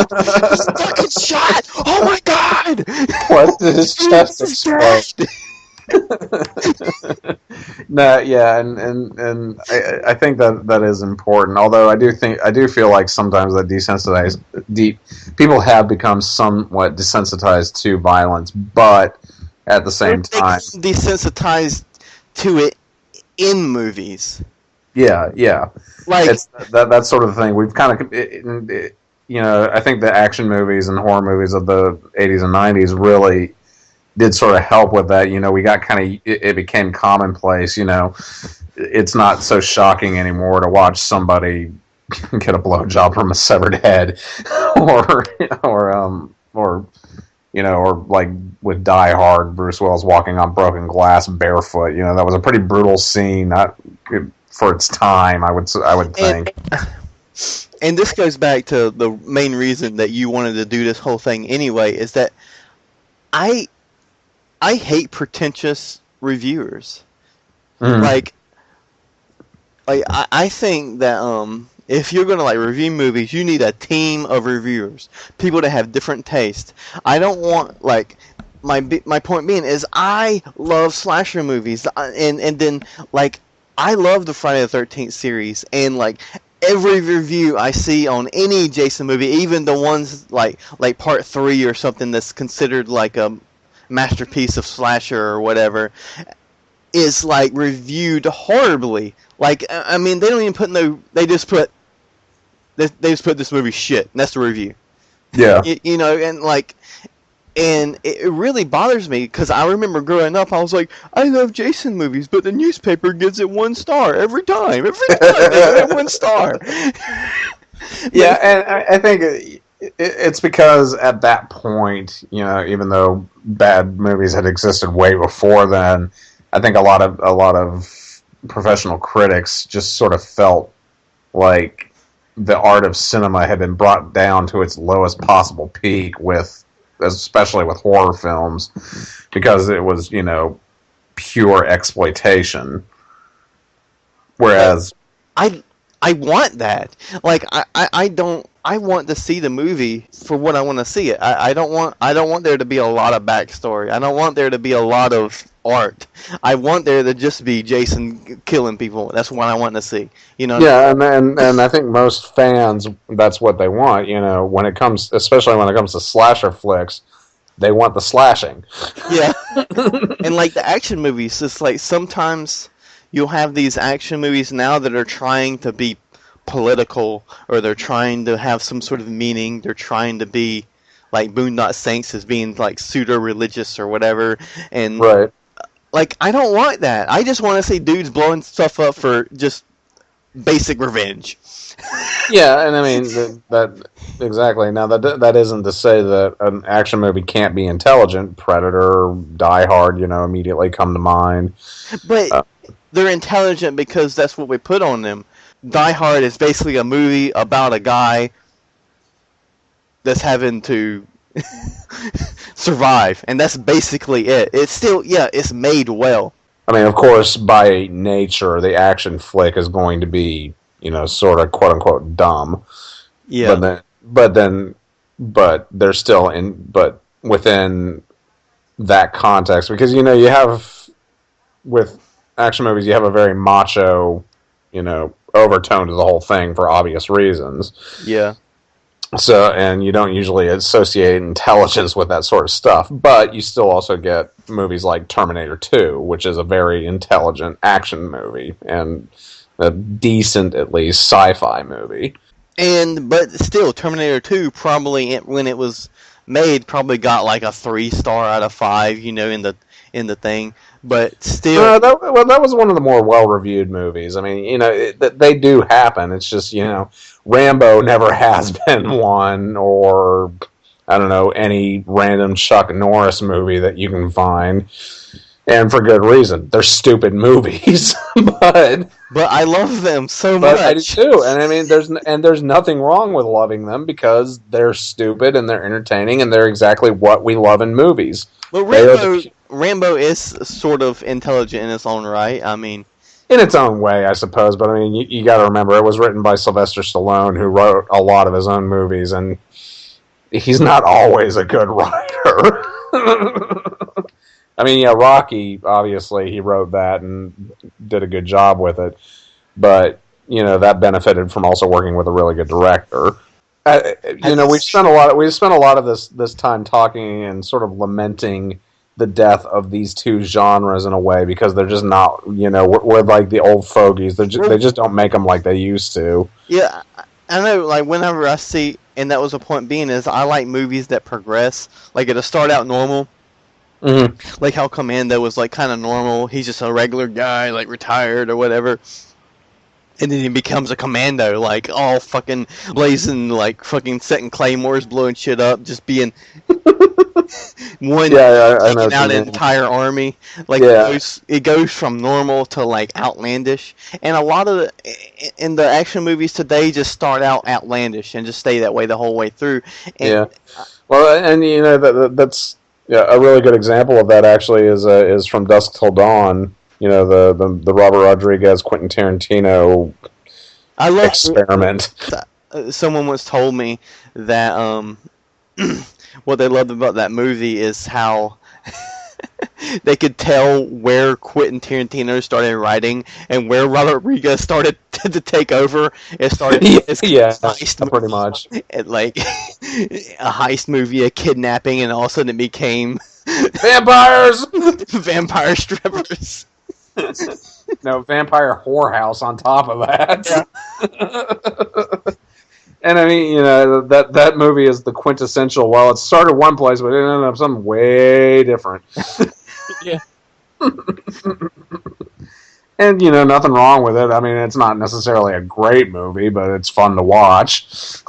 He's fucking shot! Oh my god! What did his chest explode? No, yeah, and I think that is important. Although I do feel like sometimes that people have become somewhat desensitized to violence, but at the same time, desensitized to it in movies. Yeah. Like, it's that sort of thing. We've kind of, I think the action movies and horror movies of the 80s and 90s really did sort of help with that. We got it became commonplace. It's not so shocking anymore to watch somebody get a blowjob from a severed head, or or like with Die Hard, Bruce Willis walking on broken glass barefoot. That was a pretty brutal scene for its time. I would think. And this goes back to the main reason that you wanted to do this whole thing anyway, is that I hate pretentious reviewers. Like I think that if you're gonna like review movies, you need a team of reviewers, people that have different tastes. I don't want like my point being is I love slasher movies, and then like I love the Friday the 13th series, and like every review I see on any Jason movie, even the ones like Part 3 or something that's considered like a masterpiece of slasher or whatever, is like reviewed horribly. Like I mean, they don't even put they just put this movie shit, and that's the review. Yeah. And it really bothers me because I remember growing up, I was like, I love Jason movies, but the newspaper gives it 1 star every time. Every time they give it 1 star. Yeah, and I think it's because at that point, even though bad movies had existed way before then, I think a lot of professional critics just sort of felt like the art of cinema had been brought down to its lowest possible peak especially with horror films, because it was, pure exploitation. Whereas I want that. Like I want to see the movie for what I want to see it. I don't want there to be a lot of backstory. I don't want there to be a lot of art. I want there to just be Jason killing people. That's what I want to see. Yeah, and I think most fans, that's what they want. Especially when it comes to slasher flicks, they want the slashing. Yeah, and like the action movies, it's like sometimes you'll have these action movies now that are trying to be political, or they're trying to have some sort of meaning. They're trying to be like Boondock Saints as being like pseudo-religious or whatever. And right. Like, I don't want that. I just want to see dudes blowing stuff up for just basic revenge. Yeah, and I mean that exactly. Now that isn't to say that an action movie can't be intelligent. Predator, Die Hard, immediately come to mind. But they're intelligent because that's what we put on them. Die Hard is basically a movie about a guy that's having to survive, and that's basically it. It's still, it's made well. I mean, of course, by nature, the action flick is going to be, sort of quote unquote dumb. Yeah. But they're still but within that context, because you have with action movies, you have a very macho, overtone to the whole thing for obvious reasons. Yeah. So, and you don't usually associate intelligence with that sort of stuff, but you still also get movies like Terminator 2, which is a very intelligent action movie, and a decent, at least, sci-fi movie. But still, Terminator 2 probably, when it was made, probably got like a 3-star out of 5, in the thing. But still, that was one of the more well-reviewed movies. I mean, they do happen. It's just, Rambo never has been one, or I don't know, any random Chuck Norris movie that you can find, and for good reason. They're stupid movies, but I love them so much. But I do too, and I mean, there's nothing wrong with loving them because they're stupid and they're entertaining and they're exactly what we love in movies. Well, Rambo is sort of intelligent in its own right. I mean, in its own way, I suppose. But I mean, you got to remember, it was written by Sylvester Stallone, who wrote a lot of his own movies, and he's not always a good writer. I mean, yeah, Rocky, obviously, he wrote that and did a good job with it. But, that benefited from also working with a really good director. We spent a lot of this time talking and sort of lamenting the death of these two genres in a way, because they're just not, we're like the old fogies. They just don't make them like they used to. Yeah, I know, like, whenever I see, and that was the point being, is I like movies that progress. Like, it'll start out normal. Mm-hmm. Like how Commando was like kind of normal. He's just a regular guy, like retired or whatever. And then he becomes a commando, like all fucking blazing, like fucking setting claymores, blowing shit up, just being one I know taking what out you an mean. entire army. Like Yeah. it goes from normal to like outlandish, and a lot of in the action movies today just start out outlandish and just stay that way the whole way through. And Yeah. Well, and you know that's a really good example of that. Actually, is from Dusk Till Dawn. You know, the Robert Rodriguez Quentin Tarantino I love experiment. someone once told me that what they loved about that movie is how they could tell where Quentin Tarantino started writing and where Robert Rodriguez started to take over. It started as Yeah, heist movie, pretty much. like a heist movie, a kidnapping, and all of a sudden it became Vampires. vampire strippers. No, vampire whorehouse on top of that. Yeah. And I mean, you know, that movie is the quintessential. Well, it started one place, but it ended up something way different. Yeah. And you know, nothing wrong with it. I mean, it's not necessarily a great movie, but it's fun to watch.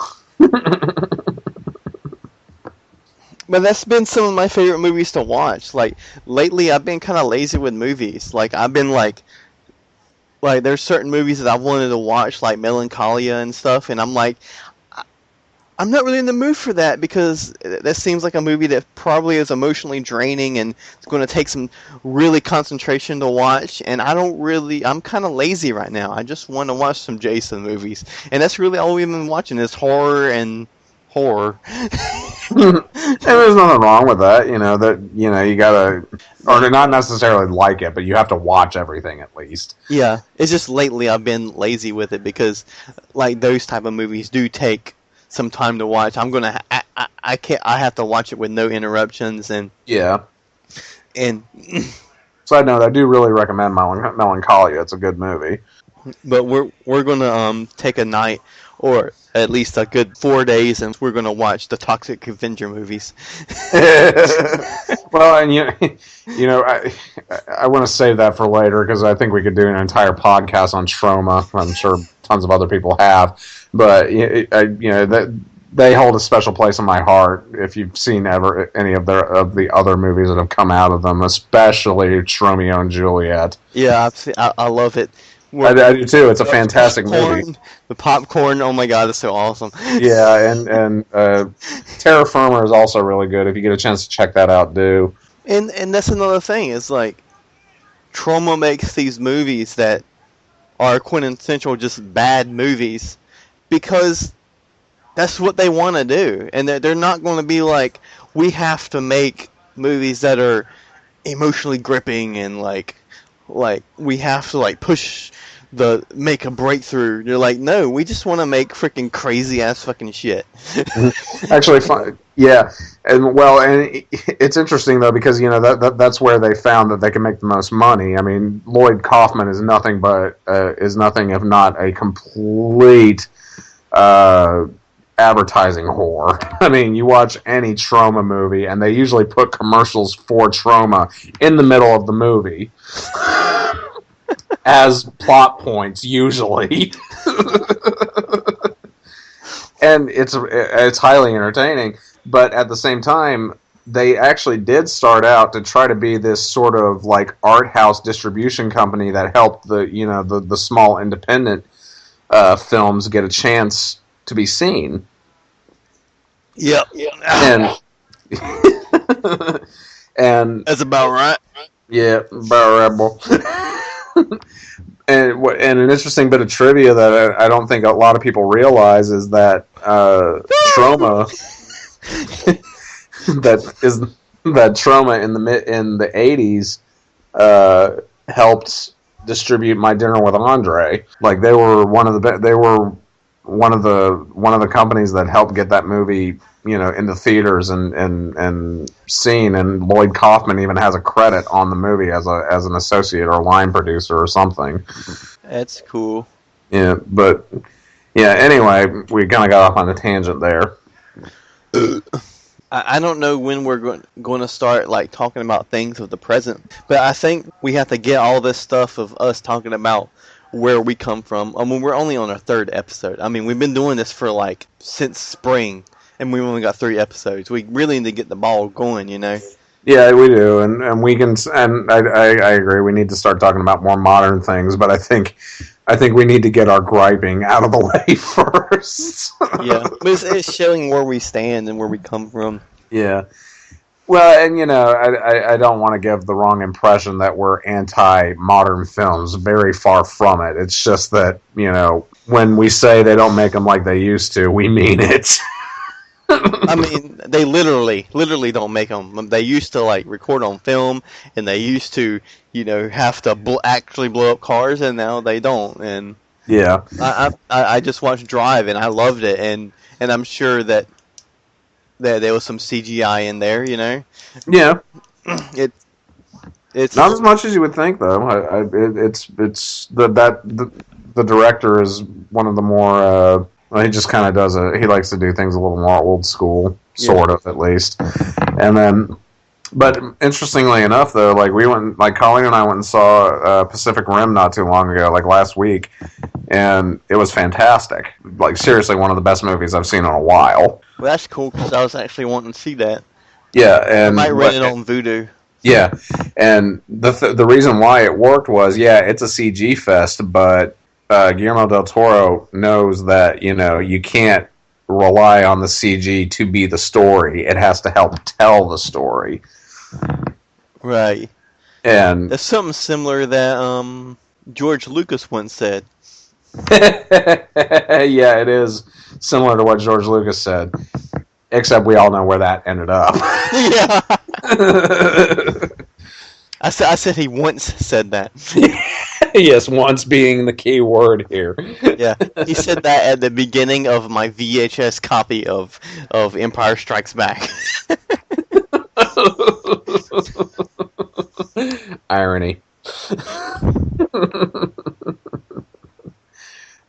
But that's been some of my favorite movies to watch. Like lately, I've been kind of lazy with movies. Like I've been like there's certain movies that I wanted to watch, like Melancholia and stuff, and I'm like, I'm not really in the mood for that because that seems like a movie that probably is emotionally draining and it's going to take some really concentration to watch. And I'm kind of lazy right now. I just want to watch some Jason movies, and that's really all we've been watching is horror and horror. And there's nothing wrong with that. You know that you gotta, or not necessarily like it, but you have to watch everything at least. Yeah, it's just lately I've been lazy with it because like those type of movies do take some time to watch. I can't. I have to watch it with no interruptions Yeah. and. Side note: I do really recommend Melancholia. It's a good movie. But we're gonna take a night or at least a good 4 days, and we're gonna watch the Toxic Avenger movies. Well, and you know, I want to save that for later because I think we could do an entire podcast on Trauma. I'm sure tons of other people have, but you know that they hold a special place in my heart. If you've seen any of the other movies that have come out of them, especially Romeo and Juliet. Yeah, I love it. I do too. It's a fantastic movie. The popcorn, oh my god, it's so awesome. Yeah, and Terra Firma is also really good. If you get a chance to check that out, do. And that's another thing. It's like Trauma makes these movies that are quintessential just bad movies because that's what they want to do, and they're not going to be like, we have to make movies that are emotionally gripping and like we have to like make a breakthrough. You're like, no, we just want to make freaking crazy ass fucking shit. Actually, fun. Yeah, and it's interesting though because you know that's where they found that they can make the most money. I mean, Lloyd Kaufman is nothing if not a complete advertising whore. I mean, you watch any Trauma movie, and they usually put commercials for Trauma in the middle of the movie as plot points, usually. And it's highly entertaining, but at the same time, they actually did start out to try to be this sort of like art house distribution company that helped the small independent films get a chance to be seen. Yep. And and that's about right. Yeah, bearable. And an interesting bit of trivia that I don't think a lot of people realize is that Trauma that Trauma in the 80s helped distribute My Dinner with Andre. Like they were one of the companies that helped get that movie, in the theaters and seen. And Lloyd Kaufman even has a credit on the movie as an associate or line producer or something. That's cool. Yeah, but yeah. Anyway, we kind of got off on a tangent there. I don't know when we're going to start like talking about things of the present, but I think we have to get all this stuff of us talking about where we come from. I mean, we're only on our third episode. I mean, we've been doing this for like since spring, and we've only got 3 episodes. We really need to get the ball going, you know. Yeah, we do, and we can, and I agree. We need to start talking about more modern things, but I think we need to get our griping out of the way first. Yeah, but it's showing where we stand and where we come from. Yeah. Well, and I don't want to give the wrong impression that we're anti-modern films. Very far from it. It's just that, when we say they don't make them like they used to, we mean it. I mean, they literally don't make them. They used to like record on film, and they used to, have to actually blow up cars, and now they don't. And yeah, I just watched Drive, and I loved it, and I'm sure that there was some CGI in there, Yeah, it's not as much as you would think, though. It's the director is one of the more. Well, he just kind of does he likes to do things a little more old school, sort of, at least. And then, but interestingly enough, though, Colleen and I went and saw Pacific Rim not too long ago, like last week, and it was fantastic. Like, seriously, one of the best movies I've seen in a while. Well, that's cool, because I was actually wanting to see that. Yeah, and I might rent it on Vudu. Yeah, and the reason why it worked was, it's a CG fest, but Guillermo del Toro knows that, you can't rely on the CG to be the story. It has to help tell the story. Right. And there's something similar that George Lucas once said. Yeah, it is similar to what George Lucas said. Except we all know where that ended up. Yeah. I said he once said that. Yes, once being the key word here. Yeah, he said that at the beginning of my VHS copy of Empire Strikes Back. Irony.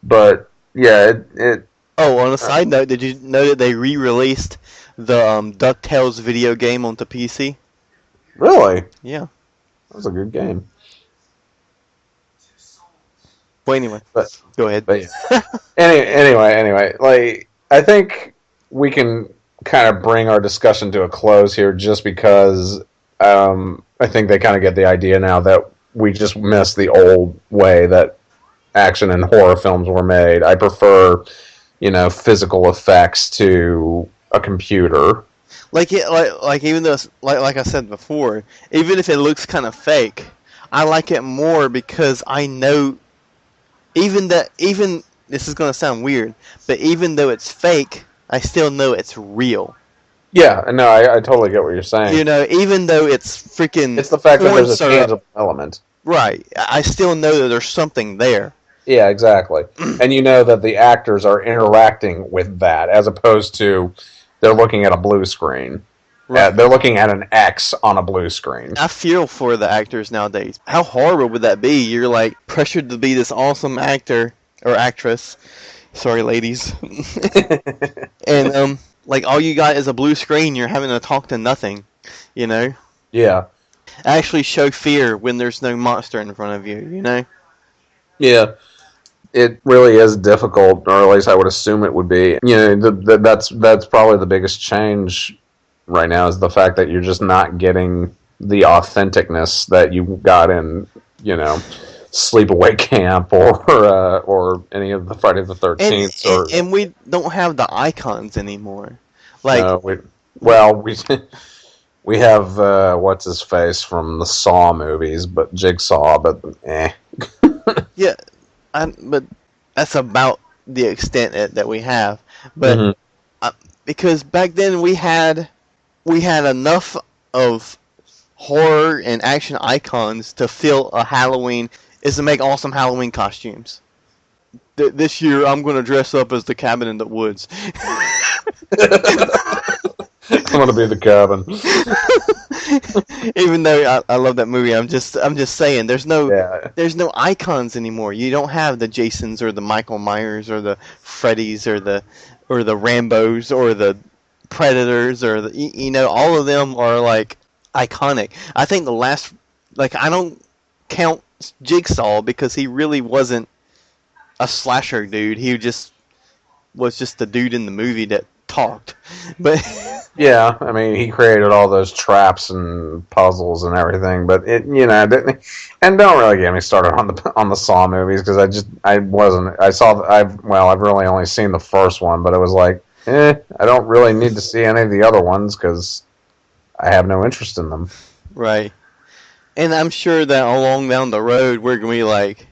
But yeah, it. Oh, on a side note, did you know that they re-released the DuckTales video game onto PC? Really? Yeah. That was a good game. Well, anyway, go ahead. But yeah. anyway, like, I think we can kind of bring our discussion to a close here, just because I think they kind of get the idea now that we just miss the old way that action and horror films were made. I prefer, physical effects to a computer. Like even though, like I said before, even if it looks kind of fake, I like it more because I know. Even this is gonna sound weird, but even though it's fake, I still know it's real. Yeah, no, I totally get what you're saying. Even though it's freaking, it's the fact that there's a tangible element. Right, I still know that there's something there. Yeah, exactly. And you know that the actors are interacting with that, as opposed to they're looking at a blue screen. Right. They're looking at an X on a blue screen. I feel for the actors nowadays. How horrible would that be? You're like pressured to be this awesome actor or actress. Sorry, ladies. And like all you got is a blue screen. You're having to talk to nothing. Yeah. Actually show fear when there's no monster in front of you. Yeah. It really is difficult, or at least I would assume it would be. That's probably the biggest change right now, is the fact that you're just not getting the authenticness that you got in, Sleepaway Camp or any of the Friday the 13th. And we don't have the icons anymore. Like, we have what's his face from the Saw movies, but Jigsaw, but eh. Yeah, but that's about the extent that we have. But because back then we had enough of horror and action icons to fill a Halloween, is to make awesome Halloween costumes. This year I'm going to dress up as the cabin in the woods. I'm going to be the cabin. Even though I love that movie, I'm just saying there's no icons anymore. You don't have the Jasons or the Michael Myers or the Freddys or the Rambos or the Predators or all of them are like iconic. I think the last, I don't count Jigsaw because he really wasn't a slasher dude. He was just the dude in the movie that talked. But Yeah, I mean, he created all those traps and puzzles and everything, but it, didn't. And don't really get me started on the Saw movies because I've really only seen the first one, but it was like, I don't really need to see any of the other ones because I have no interest in them. right. And I'm sure that along down the road we're gonna be like,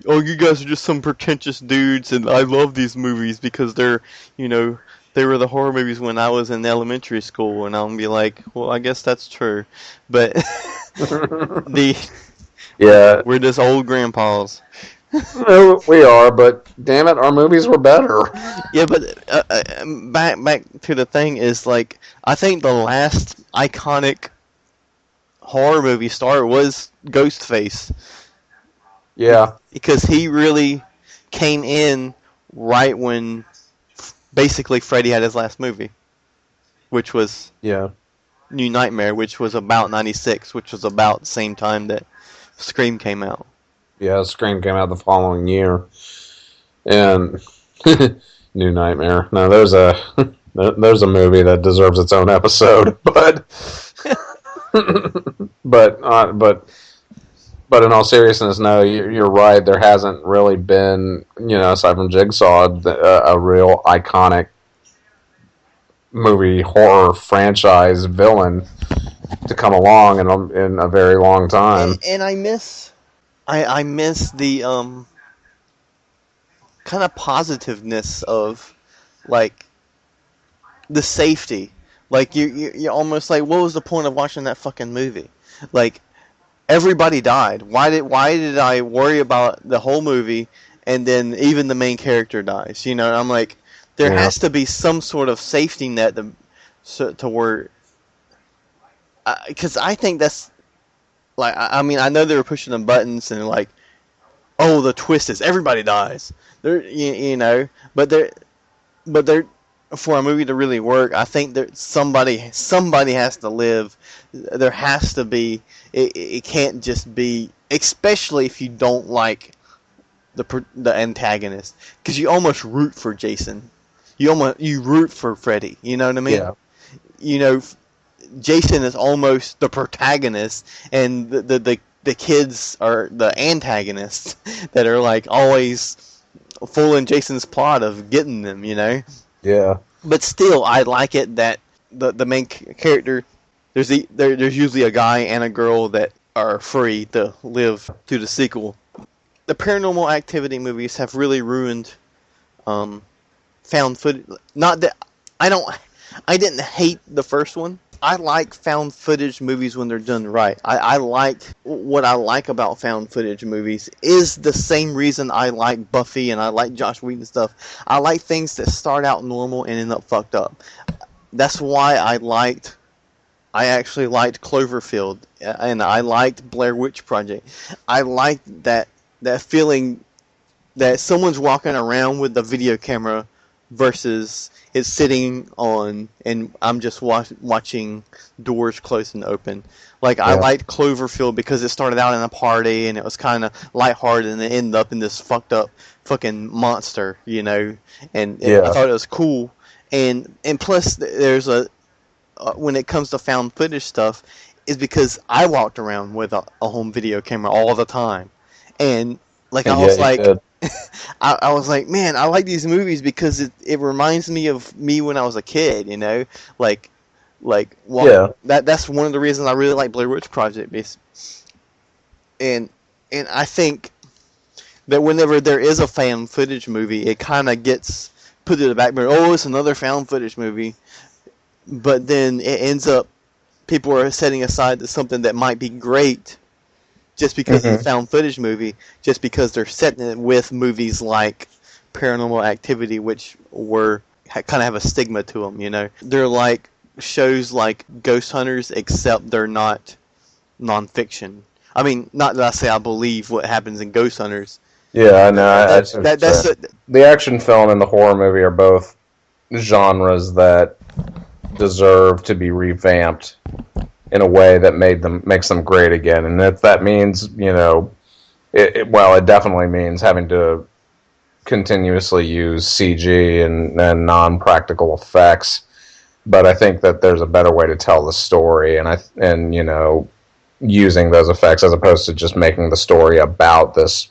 oh, you guys are just some pretentious dudes, and I love these movies because they were the horror movies when I was in elementary school, and I'll be like, well, I guess that's true, but Yeah, we're just old grandpas. we are, but damn it, our movies were better. Yeah, but back to the thing is like I think the last iconic horror movie star was Ghostface. Yeah, Because he really came in right when basically Freddy had his last movie, which was New Nightmare, which was about 96, which was about the same time that Scream came out. Yeah, Scream came out the following year. And New Nightmare. No, there's a movie that deserves its own episode, but but in all seriousness, no, you're right. There hasn't really been, aside from Jigsaw, a real iconic movie horror franchise villain to come along in a very long time. And I miss the kind of positiveness of like the safety. Like you're almost like, what was the point of watching that fucking movie? Like everybody died. Why did I worry about the whole movie and then even the main character dies? I'm like, there has to be some sort of safety net to where, because I think that's like, I mean, I know they were pushing the buttons and like, oh, the twist is everybody dies. But they're for a movie to really work, I think that somebody has to live. There has to be. It can't just be, especially if you don't like the antagonist, because you almost root for Jason. You root for Freddy. You know what I mean? Yeah. Jason is almost the protagonist, and the kids are the antagonists that are like always fooling Jason's plot of getting them. Yeah. But still, I like it that the main character, there's usually a guy and a girl that are free to live to the sequel. The Paranormal Activity movies have really ruined found footage. Not that I didn't hate the first one. I like found footage movies when they're done right. What I like about found footage movies is the same reason I like Buffy and I like Joss Whedon stuff. I like things that start out normal and end up fucked up. That's why I actually liked Cloverfield and I liked Blair Witch Project. I liked that feeling that someone's walking around with the video camera versus it's sitting on and I'm just watching doors close and open. Like, I liked Cloverfield because it started out in a party and it was kind of lighthearted and it ended up in this fucked up fucking monster, and I thought it was cool. And plus there's when it comes to found footage stuff, is because I walked around with a home video camera all the time. And like I was like, man, I like these movies because it reminds me of me when I was a kid, that's one of the reasons I really like Blair Witch Project. And I think that whenever there is a found footage movie, it kind of gets put to the back burner. Oh, it's another found footage movie, but then it ends up people are setting aside something that might be great. Just because it's a found footage movie, just because they're setting it with movies like Paranormal Activity, which kind of have a stigma to them, They're like shows like Ghost Hunters, except they're not nonfiction. I mean, not that I say I believe what happens in Ghost Hunters. Yeah, I know. The action film and the horror movie are both genres that deserve to be revamped in a way that makes them great again. And if that means, it definitely means having to continuously use CG and non-practical effects. But I think that there's a better way to tell the story, and using those effects as opposed to just making the story about this,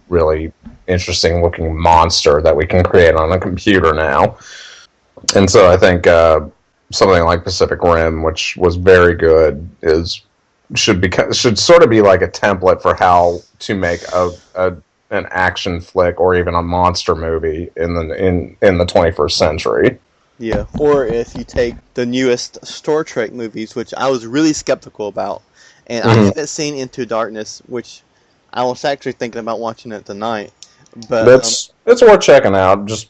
really interesting looking monster that we can create on a computer now. And so I think something like Pacific Rim, which was very good, should sort of be like a template for how to make an action flick or even a monster movie in the 21st century. Yeah, or if you take the newest Star Trek movies, which I was really skeptical about, and I haven't seen Into Darkness, which I was actually thinking about watching it tonight. But it's worth checking out. Just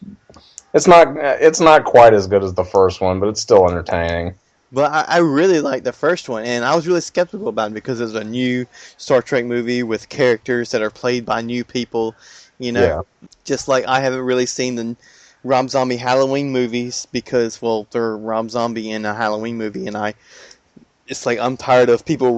it's not quite as good as the first one, but it's still entertaining. But I really liked the first one, and I was really skeptical about it because it's a new Star Trek movie with characters that are played by new people. Just like I haven't really seen the Rob Zombie Halloween movies because, well, they're Rob Zombie in a Halloween movie, and it's like I'm tired of people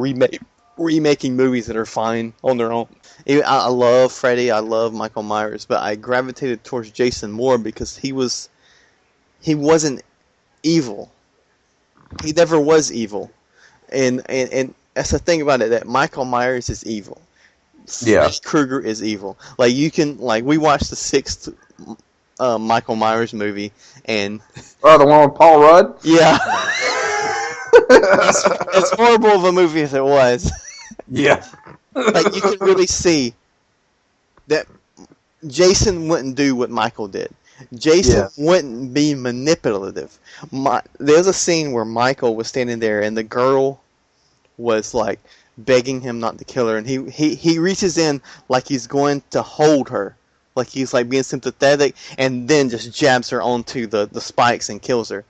remaking movies that are fine on their own. I love Freddy, I love Michael Myers, but I gravitated towards Jason more because he wasn't evil. He never was evil, and that's the thing about it, that Michael Myers is evil. Yeah, Freddy Krueger is evil. Like we watched the 6th Michael Myers movie, and the one with Paul Rudd. Yeah, as horrible of a movie as it was. Yeah, like you can really see that Jason wouldn't do what Michael did. Jason wouldn't be manipulative. There's a scene where Michael was standing there, and the girl was like begging him not to kill her, and he reaches in like he's going to hold her. Like he's like being sympathetic, and then just jabs her onto the spikes and kills her.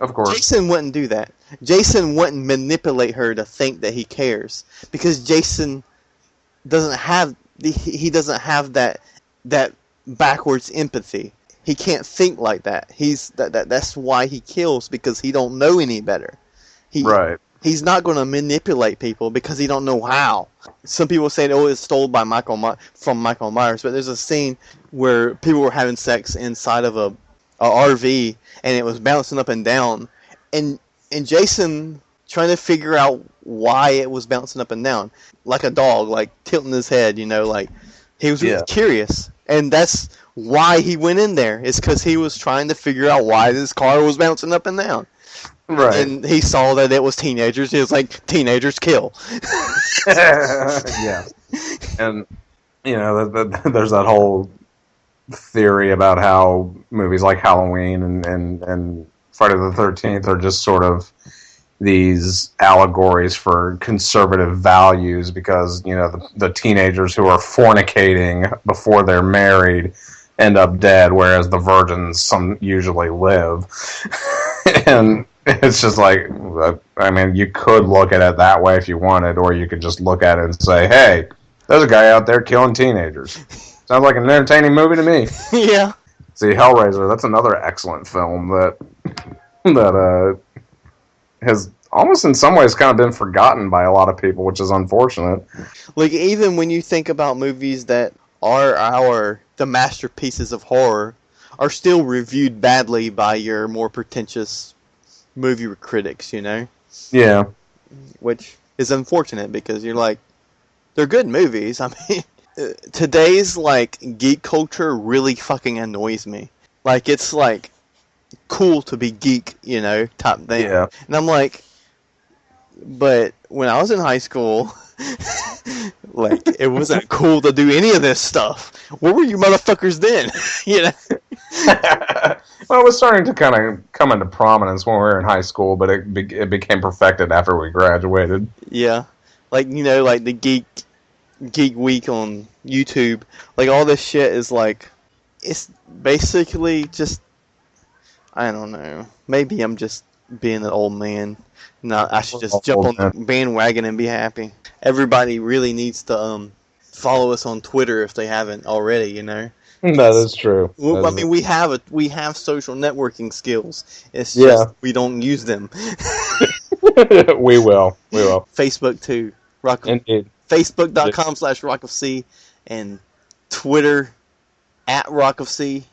Of course. Jason wouldn't do that. Jason wouldn't manipulate her to think that he cares, because Jason doesn't have that backwards empathy. He can't think like that. That's why he kills, because he don't know any better. Right. He's not going to manipulate people because he don't know how. Some people say, "Oh, it's stolen by from Michael Myers," but there's a scene where people were having sex inside of a RV, and it was bouncing up and down, and Jason trying to figure out why it was bouncing up and down, like a dog, like tilting his head, like he was really curious, and that's why he went in there. It's because he was trying to figure out why this car was bouncing up and down. Right. And he saw that it was teenagers. He was like, teenagers kill. Yeah. And, there's that whole theory about how movies like Halloween and Friday the 13th are just sort of these allegories for conservative values because, the teenagers who are fornicating before they're married end up dead, whereas the virgins some usually live. And it's just like, I mean, you could look at it that way if you wanted, or you could just look at it and say, hey, there's a guy out there killing teenagers. Sounds like an entertaining movie to me. Yeah. See, Hellraiser, that's another excellent film that has almost in some ways kind of been forgotten by a lot of people, which is unfortunate. Like, even when you think about movies that are the masterpieces of horror, are still reviewed badly by your more pretentious movie critics, Yeah. Which is unfortunate because you're like, they're good movies. I mean, today's like geek culture really fucking annoys me. Like, it's like cool to be geek, type thing. Yeah. And I'm like, but when I was in high school, like, it wasn't cool to do any of this stuff. Where were you motherfuckers then? Well, it was starting to kind of come into prominence when we were in high school, but it became perfected after we graduated. Yeah. Like, like the Geek Week on YouTube. Like, all this shit is like, it's basically just, I don't know. Maybe I'm just being an old man. No, I should just jump on the bandwagon and be happy. Everybody really needs to follow us on Twitter if they haven't already, That is true. I mean, we have social networking skills. It's just we don't use them. We will. Facebook too. Indeed. Facebook.com/Rock of C and Twitter @Rock of C.